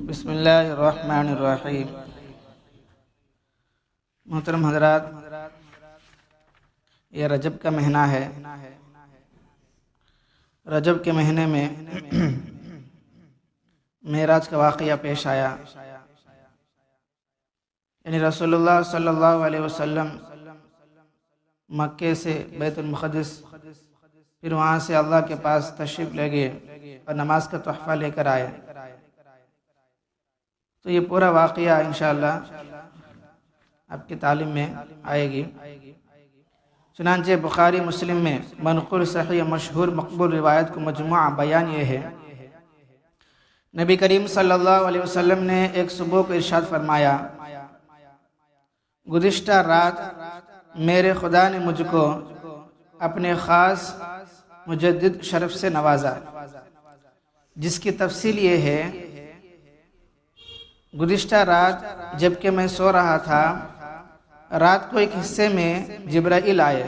بسم اللہ الرحمن الرحیم۔ محترم حضرات، یہ رجب کا مہینہ ہے۔ رجب کے مہینے میں معراج کا واقعہ پیش آیا، یعنی رسول اللہ صلی اللہ علیہ وسلم مکے سے بیت المقدس، پھر وہاں سے اللہ کے پاس تشریف لے گئے اور نماز کا تحفہ لے کر آئے۔ تو یہ پورا واقعہ انشاءاللہ آپ کی تعلیم میں آئے گی۔ چنانچہ بخاری مسلم میں منقول صحیح مشہور مقبول روایت کو مجموعہ بیان یہ ہے، نبی کریم صلی اللہ علیہ وسلم نے ایک صبح کو ارشاد فرمایا، گزشتہ رات میرے خدا نے مجھ کو اپنے خاص مجدد شرف سے نوازا، جس کی تفصیل یہ ہے، گزشتہ رات جب کہ میں سو رہا تھا، رات کو ایک حصے میں جبرائیل آئے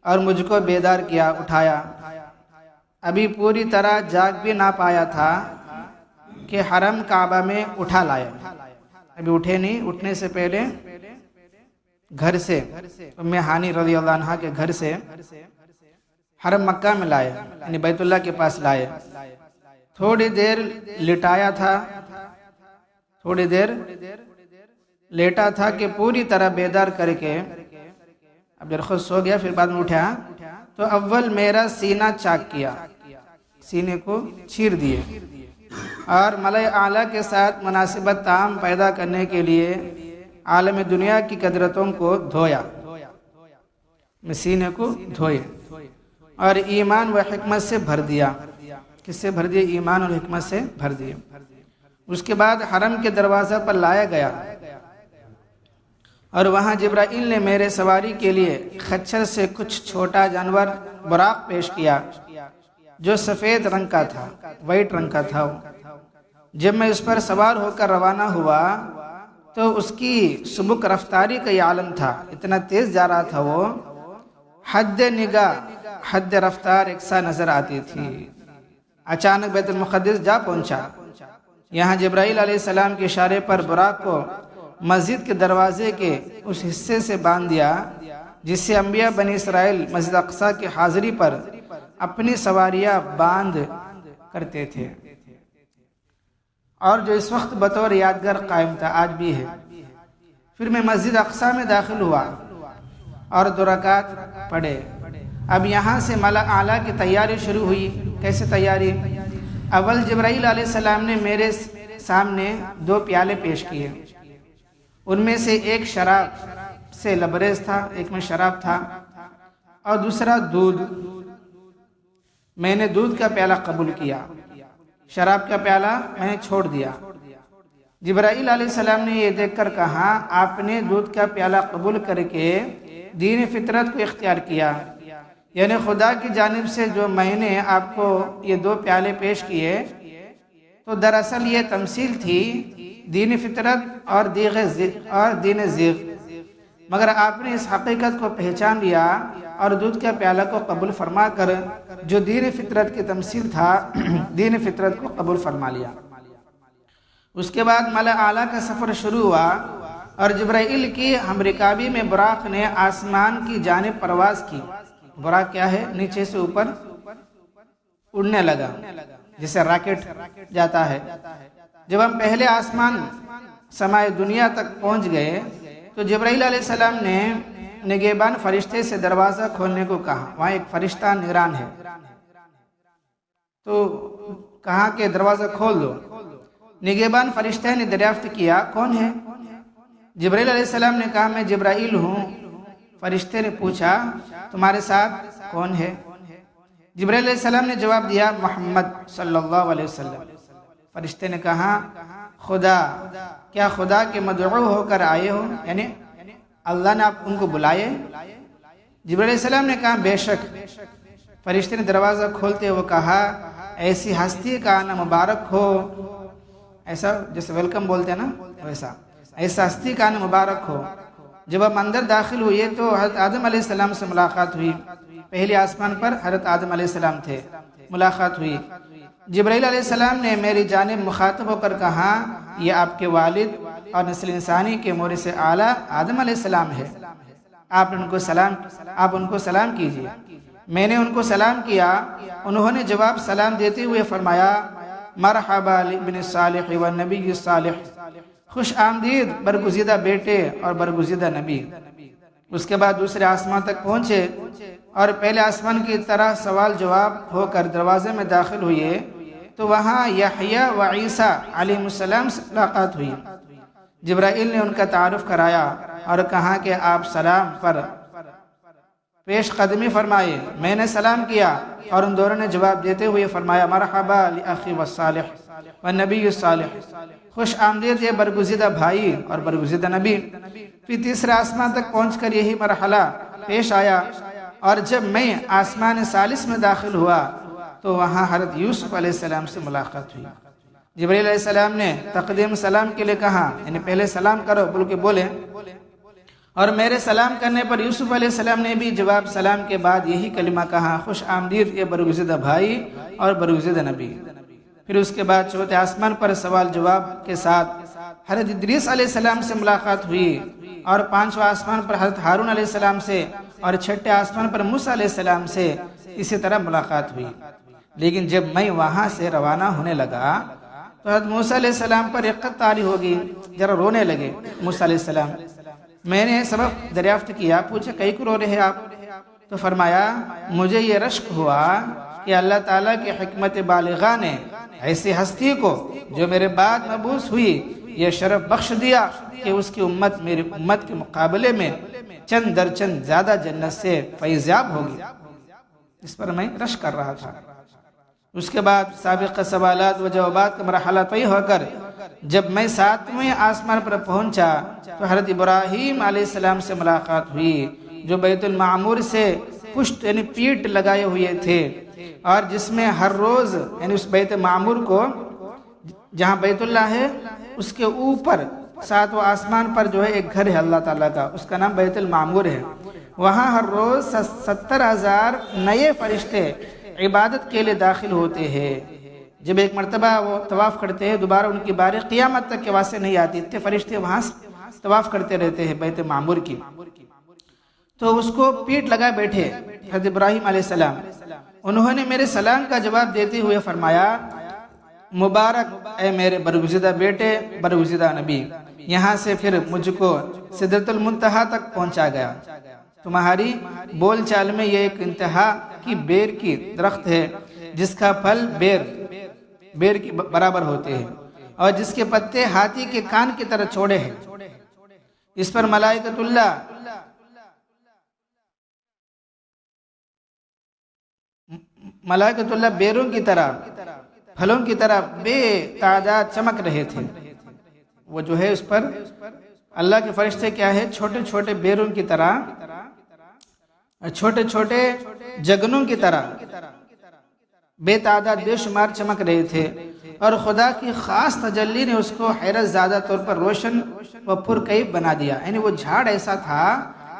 اور مجھ کو بیدار کیا، اٹھایا۔ ابھی پوری طرح جاگ بھی نہ پایا تھا کہ حرم کعبہ میں اٹھا لائے، ابھی اٹھے نہیں، اٹھنے سے پہلے گھر سے ام ہانی رضی اللہ عنہ کے گھر سے حرم مکہ میں لائے، یعنی بیت اللہ کے پاس لائے۔ تھوڑی دیر لٹایا تھا، تھوڑی دیر لیٹا تھا کہ پوری طرح بیدار کر کے اب جب خود سو گیا، پھر بعد میں اٹھا تو اول میرا سینہ چاک کیا، سینے کو چیر دیے، اور ملائے اعلیٰ کے ساتھ مناسبت تام پیدا کرنے کے لیے عالم دنیا کی قدرتوں کو دھویا، سینے کو دھوئے اور ایمان و حکمت سے بھر دیا۔ کس سے بھر دیا؟ ایمان اور حکمت سے بھر دیا۔ اس کے بعد حرم کے دروازہ پر لایا گیا اور وہاں جبرائیل نے میرے سواری کے لیے خچر سے کچھ چھوٹا جانور براق پیش کیا، جو سفید رنگ کا تھا، وائٹ رنگ کا تھا۔ جب میں اس پر سوار ہو کر روانہ ہوا تو اس کی سبک رفتاری کا یہ عالم تھا، اتنا تیز جا رہا تھا، وہ حد نگاہ حد رفتار یکساں نظر آتی تھی۔ اچانک بیت المقدس جا پہنچا۔ یہاں جبرائیل علیہ السلام کے اشارے پر براق کو مسجد کے دروازے کے اس حصے سے باندھ دیا جس سے انبیاء بنی اسرائیل مسجد اقصیٰ کی حاضری پر اپنی سواریاں باندھ کرتے تھے، اور جو اس وقت بطور یادگار قائم تھا، آج بھی ہے۔ پھر میں مسجد اقصیٰ میں داخل ہوا اور 2 رکعت پڑھے۔ اب یہاں سے ملا اعلیٰ کی تیاری شروع ہوئی۔ کیسے تیاری؟ اول جبرائیل علیہ السلام نے میرے سامنے 2 پیالے پیش کیے، ان میں سے ایک شراب سے لبریز تھا، ایک میں شراب تھا، اور دوسرا دودھ۔ میں نے دودھ کا پیالہ قبول کیا، شراب کا پیالہ میں نے چھوڑ دیا۔ جبرائیل علیہ السلام نے یہ دیکھ کر کہا، آپ نے دودھ کا پیالہ قبول کر کے دین فطرت کو اختیار کیا، یعنی خدا کی جانب سے جو میں نے آپ کو یہ 2 پیالے پیش کیے، تو دراصل یہ تمثیل تھی دین فطرت اور دین زیغ، مگر آپ نے اس حقیقت کو پہچان لیا اور دودھ کا پیالہ کو قبول فرما کر جو دین فطرت کی تمثیل تھا، دین فطرت کو قبول فرما لیا۔ اس کے بعد ملا اعلیٰ کا سفر شروع ہوا اور جبرائیل کی ہمرکابی میں براق نے آسمان کی جانب پرواز کی۔ براق کیا ہے؟ نیچے سے اوپر اڑنے لگا، جسے راکٹ جاتا ہے۔ جب ہم پہلے آسمان سمائے دنیا تک پہنچ گئے تو جبرائیل علیہ السلام نے نگہبان فرشتے سے دروازہ کھولنے کو کہا۔ وہاں ایک فرشتہ نگران ہے، تو کہا کہ دروازہ کھول دو۔ نگہبان فرشتے نے دریافت کیا، کون ہے؟ جبرائیل علیہ السلام نے کہا، میں جبرائیل ہوں۔ فرشتے نے پوچھا، تمہارے ساتھ کون ہے؟ جبرائیل علیہ السلام نے جواب دیا، محمد صلی اللہ علیہ وسلم۔ فرشتے نے کہا، خدا، کیا خدا کے مدعو ہو کر آئے ہو؟ یعنی اللہ نے آپ ان کو بلائے؟ جبرائیل علیہ السلام نے کہا، بے شک۔ فرشتے نے دروازہ کھولتے ہوئے کہا، ایسی ہستی کا آنا مبارک ہو، ایسا جیسے ویلکم بولتے ہیں نا ویسا، ایسا ہستی کا آنا مبارک ہو۔ جب ہم اندر داخل ہوئے تو حضرت آدم علیہ السلام سے ملاقات ہوئی۔ پہلی آسمان پر حضرت آدم علیہ السلام تھے، ملاقات ہوئی۔ جبرائیل علیہ السلام نے میری جانب مخاطب ہو کر کہا یہ آپ کے والد اور نسل انسانی کے مورث اعلیٰ آدم علیہ السلام ہے، آپ ان کو سلام کیجیے۔ میں نے ان کو سلام کیا، انہوں نے جواب سلام دیتے ہوئے فرمایا مرحبا لابن صالح والنبی الصالح، خوش آمدید برگزیدہ بیٹے اور برگزیدہ نبی۔ اس کے بعد دوسرے آسمان تک پہنچے اور پہلے آسمان کی طرح سوال جواب ہو کر دروازے میں داخل ہوئے تو وہاں یحییٰ و عیسیٰ علیہ السلام سے ملاقات ہوئی۔ جبرائیل نے ان کا تعارف کرایا اور کہا کہ آپ سلام پر پیش قدمی فرمائے۔ میں نے سلام کیا اور ان دونوں نے جواب دیتے ہوئے فرمایا مرحبا لاخی والصالح والنبی الصالح، خوش آمدید یہ برگزیدہ بھائی اور برگزیدہ نبی۔ پھر تیسرے آسمان تک پہنچ کر یہی مرحلہ پیش آیا، اور جب میں آسمان ثالث میں داخل ہوا تو وہاں حضرت یوسف علیہ السلام سے ملاقات ہوئی۔ جبرائیل علیہ السلام نے تقدیم سلام کے لیے کہا، یعنی پہلے سلام کرو بول کے بولے، اور میرے سلام کرنے پر یوسف علیہ السلام نے بھی جواب سلام کے بعد یہی کلمہ کہا خوش آمدید یہ برگزیدہ بھائی اور برگزیدہ نبی۔ پھر اس کے بعد چوتھے آسمان پر سوال جواب کے ساتھ حضرت ادریس علیہ السلام سے ملاقات ہوئی، اور پانچواں آسمان پر حضرت ہارون علیہ السلام سے، اور چھٹے آسمان پر موسیٰ علیہ السلام سے اسی طرح ملاقات ہوئی۔ لیکن جب میں وہاں سے روانہ ہونے لگا تو حضرت موسیٰ علیہ السلام پر رقت طاری ہوگی، ذرا رونے لگے موسیٰ علیہ السلام۔ میں نے سبب دریافت کیا، پوچھا کئی کو رو رہے ہیں آپ؟ تو فرمایا مجھے یہ رشک ہوا کہ اللہ تعالیٰ کی حکمت بالغہ نے ایسی ہستی کو جو میرے بعد مبعوث ہوئی یہ شرف بخش دیا کہ اس کی امت میری امت کے مقابلے میں چند در چند زیادہ جنت سے فیضیاب ہوگی، اس پر میں رشک کر رہا تھا۔ اس کے بعد سابقہ سوالات و جوابات کا مرحلہ طے ہو کر جب میں 7ویں آسمان پر پہنچا تو حضرت ابراہیم علیہ السلام سے ملاقات ہوئی، جو بیت المعمور سے پشت یعنی پیٹ لگائے ہوئے تھے، اور جس میں ہر روز یعنی اس بیت معمور کو جہاں بیت اللہ ہے اس کے اوپر 7واں آسمان پر جو ہے ایک گھر ہے اللہ تعالیٰ کا، اس کا نام بیت المعمور ہے۔ وہاں ہر روز 70,000 نئے فرشتے عبادت کے لیے داخل ہوتے ہیں۔ جب ایک مرتبہ وہ طواف کرتے ہیں دوبارہ ان کی باری قیامت تک کے واسطے نہیں آتی، اتنے فرشتے وہاں طواف کرتے رہتے ہیں بیت معمور کی۔ تو اس کو پیٹ لگا بیٹھے حضرت ابراہیم علیہ السلام، انہوں نے میرے سلام کا جواب دیتے ہوئے فرمایا مبارک اے میرے برگزیدہ بیٹے برگزیدہ نبی۔ یہاں سے پھر مجھ کو سدرۃ المنتہا تک پہنچا گیا۔ تمہاری بول چال میں یہ ایک انتہا کی بیر کی درخت ہے جس کا پھل بیر کے برابر ہوتے ہیں، اور جس کے پتے ہاتھی کے کان کی طرح چوڑے ہیں۔ اس پر ملائکۃ اللہ بیروں کی طرح پھلوں کی طرح بے تعداد چمک رہے تھے۔ وہ جو ہے اس پر اللہ کے فرشتے کیا ہے چھوٹے چھوٹے بیروں کی طرح، چھوٹے چھوٹے جگنوں کی طرح بے تعداد بے شمار چمک رہے تھے، اور خدا کی خاص تجلی نے اس کو حیرت زیادہ طور پر روشن و پرکیف بنا دیا۔ یعنی وہ جھاڑ ایسا تھا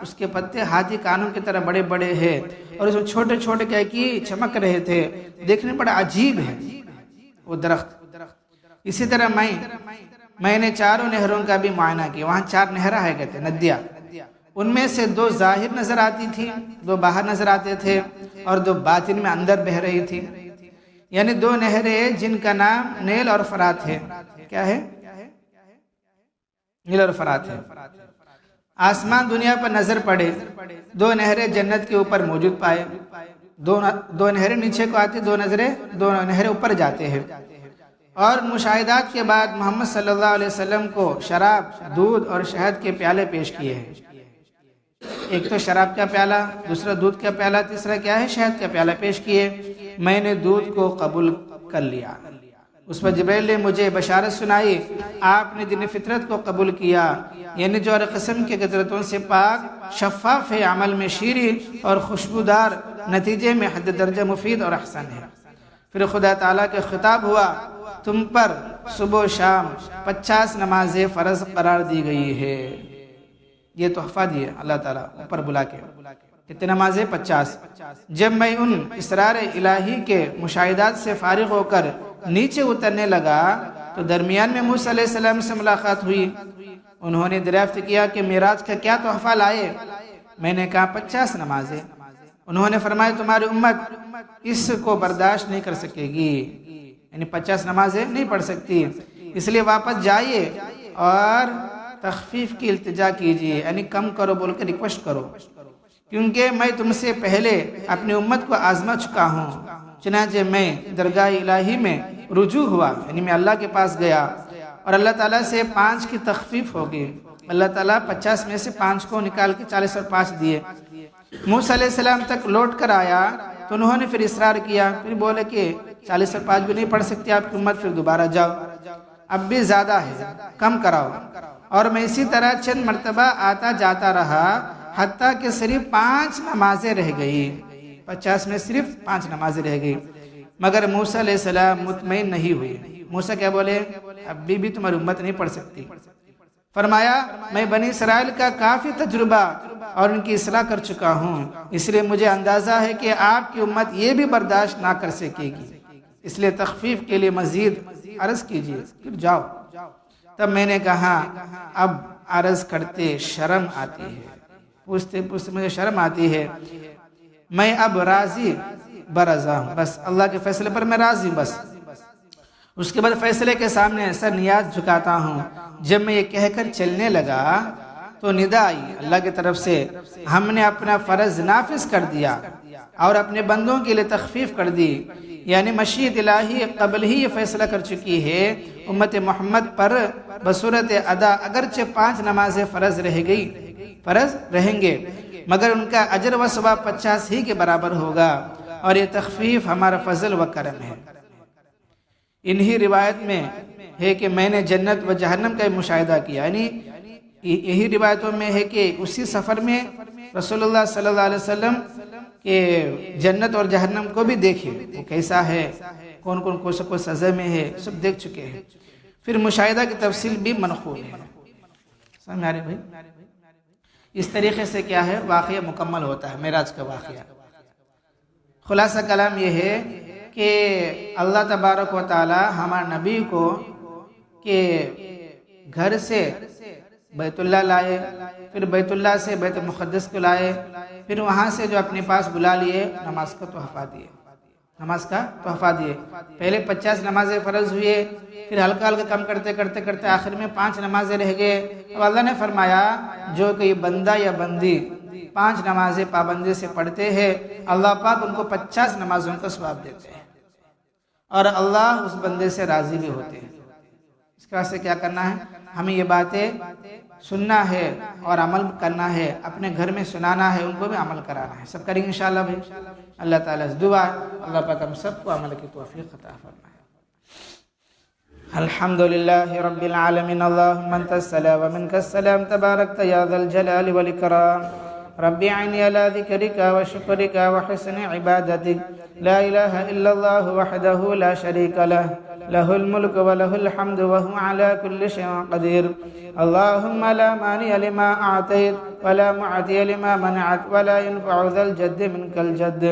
اس کے پتے ہاتھی کانوں کی طرح بڑے بڑے ہیں، اور اس میں چھوٹے چھوٹے کیا کی چمک رہے تھے، دیکھنے بڑا عجیب ہے وہ درخت۔ اسی طرح میں نے 4 نہروں کا بھی معائنہ کیا۔ وہاں 4 نہریں ہے کہتے ندیاں، ان میں سے 2 ظاہر نظر آتی تھی، 2 باہر نظر آتے تھے، اور 2 باطن میں اندر بہ رہی تھی۔ یعنی 2 نہریں جن کا نام نیل اور فرات ہے۔ کیا ہے؟ نیل اور فرات ہے۔ آسمان دنیا پر نظر پڑے 2 نہریں جنت کے اوپر موجود پائے، 2 نہریں نیچے کو آتی، 2 نہریں اوپر جاتے ہیں۔ اور مشاہدات کے بعد محمد صلی اللہ علیہ وسلم کو شراب، دودھ اور شہد کے پیالے پیش کیے ہیں۔ ایک تو شراب کا پیالہ، دوسرا دودھ کا پیالہ، تیسرا کیا ہے شہد کا پیالہ پیش کیے۔ میں نے دودھ کو قبول کر لیا۔ اس پر جبرائیل نے مجھے بشارت سنائی، آپ نے دین فطرت کو قبول کیا، یعنی جو ہر قسم کے قدرتوں سے پاک، شفاف ہے، عمل میں شیریں اور خوشبودار، نتیجے میں حد درجہ مفید اور احسن ہے۔ پھر خدا تعالیٰ کا خطاب ہوا، تم پر صبح و شام 50 نمازیں فرض قرار دی گئی ہے۔ یہ تحفہ دیے اللہ تعالیٰ اوپر بلا کے۔ کتنے نمازیں؟ 50۔ جب میں ان اسرار الہی کے مشاہدات سے فارغ ہو کر نیچے اترنے لگا تو درمیان میں موسیٰ علیہ السلام سے ملاقات ہوئی۔ انہوں نے دریافت کیا کہ معراج کا کیا تحفہ لائے؟ میں نے کہا 50 نمازیں۔ انہوں نے فرمایا تمہاری امت اس کو برداشت نہیں کر سکے گی، یعنی 50 نمازیں نہیں پڑھ سکتی، اس لیے واپس جائیے اور تخفیف کی التجا کیجیے، یعنی کم کرو بول کے ریکویسٹ کرو، کیونکہ میں تم سے پہلے اپنی امت کو آزما چکا ہوں۔ چنانچہ میں درگاہ الہی میں رجوع ہوا، یعنی میں اللہ کے پاس گیا اور اللہ تعالیٰ سے 5 کی تخفیف ہوگی۔ اللہ تعالیٰ 50 میں سے 5 کو نکال کے 40 اور 5 دیے۔ موسیٰ علیہ السلام تک لوٹ کر آیا تو انہوں نے پھر اصرار کیا، پھر بولے کہ 40 اور 5 بھی نہیں پڑھ سکتی آپ کی امت، پھر دوبارہ جاؤ، اب بھی زیادہ ہے، کم کراؤ۔ اور میں اسی طرح چند مرتبہ آتا جاتا رہا حتیٰ کہ صرف 5 نمازیں رہ گئی، 50 میں صرف 5 نمازیں رہ گئی۔ مگر موسیٰ علیہ السلام مطمئن نہیں ہوئے۔ موسیٰ کیا بولے؟ اب بھی تمہاری امت نہیں پڑھ سکتی۔ فرمایا میں بنی اسرائیل کا کافی تجربہ اور ان کی اصلاح کر چکا ہوں، اس لیے مجھے اندازہ ہے کہ آپ کی امت یہ بھی برداشت نہ کر سکے گی، اس لیے تخفیف کے لیے مزید عرض کیجیے، پھر جاؤ۔ تب میں نے کہا اب عرض کرتے شرم آتی ہے، پوچھتے پوچھتے مجھے شرم آتی ہے، میں اب راضی برضا ہوں، بس اللہ کے فیصلے پر میں راضی ہوں۔ بس اس کے بعد فیصلے کے سامنے سر نیاز جھکاتا ہوں۔ جب میں یہ کہہ کر چلنے لگا تو ندا آئی اللہ کی طرف سے، ہم نے اپنا فرض نافذ کر دیا اور اپنے بندوں کے لیے تخفیف کر دی، یعنی مشیت الہی قبل ہی یہ فیصلہ کر چکی ہے امت محمد پر بصورت ادا اگرچہ 5 نمازیں فرض رہیں گے، مگر ان کا اجر و ثواب 50 ہی کے برابر ہوگا، اور یہ تخفیف ہمارا فضل و کرم ہے۔ انہی روایت میں ہے کہ میں نے جنت و جہنم کا مشاہدہ کیا، یعنی یہی روایتوں میں ہے کہ اسی سفر میں رسول اللہ صلی اللہ علیہ وسلم کہ جنت اور جہنم کو بھی دیکھے، وہ کیسا ہے، کون کون کو سزا میں ہے، سب دیکھ چکے ہیں۔ پھر مشاہدہ کی تفصیل بھی منقول ہے۔ سمجھ آ رہے بھائی؟ اس طریقے سے کیا ہے واقعہ مکمل ہوتا ہے معراج کا واقعہ۔ خلاصہ کلام یہ ہے کہ اللہ تبارک و تعالی ہمارے نبی کو کہ گھر سے بیت اللہ لائے، پھر بیت اللہ سے بیت المقدس کو لائے، پھر وہاں سے جو اپنے پاس بلا لیے نماز کا تحفہ دیے۔ پہلے 50 نمازیں فرض ہوئے، پھر ہلکا ہلکا کم کرتے کرتے کرتے آخر میں 5 نمازیں رہ گئے۔ اب اللہ نے فرمایا جو کوئی بندہ یا بندی 5 نمازیں پابندی سے پڑھتے ہیں، اللہ پاک ان کو 50 نمازوں کا ثواب دیتے ہیں، اور اللہ اس بندے سے راضی بھی ہوتے ہیں۔ اس کے واسطے کیا کرنا ہے؟ ہمیں یہ باتیں سننا ہے اور عمل کرنا ہے، اپنے گھر میں سنانا ہے، ان کو بھی عمل کرانا ہے، سب کریں گے انشاءاللہ بھائی۔ اللہ تعالیٰ سے دعا اللہ پاک ہم سب کو عمل کی توفیق عطا فرمائے۔ الحمدللہ رب العالمین، اللہم انت السلام ومنک السلام، تبارکت یا ذا الجلال والاکرام، رب اعنی علی ذکرک وشکرک وحسن عبادتک، لا الہ الا اللہ وحدہ لا شریک لہ، لہ الملک ولہ الحمد وہو علی کل شیء قدیر۔ اللہم لا مانع لما اعطیت ولا معطی لما منعت ولا ينفع ذا الجد منک الجد۔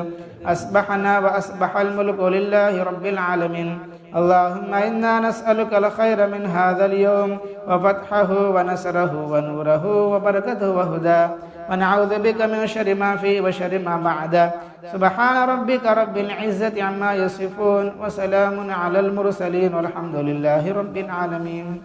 اصبحنا واصبح الملک للہ رب العالمین۔ اللہم انا نسألک الخیر من هذا اليوم وفتحہ ونصرہ ونورہ وبرکتہ وہدہ، ونعوذ بک من شر ما فی وشر ما بعد۔ سبحان ربک رب العزت عما یصفون وسلام علی المرسلین والحمد للہ رب العالمین۔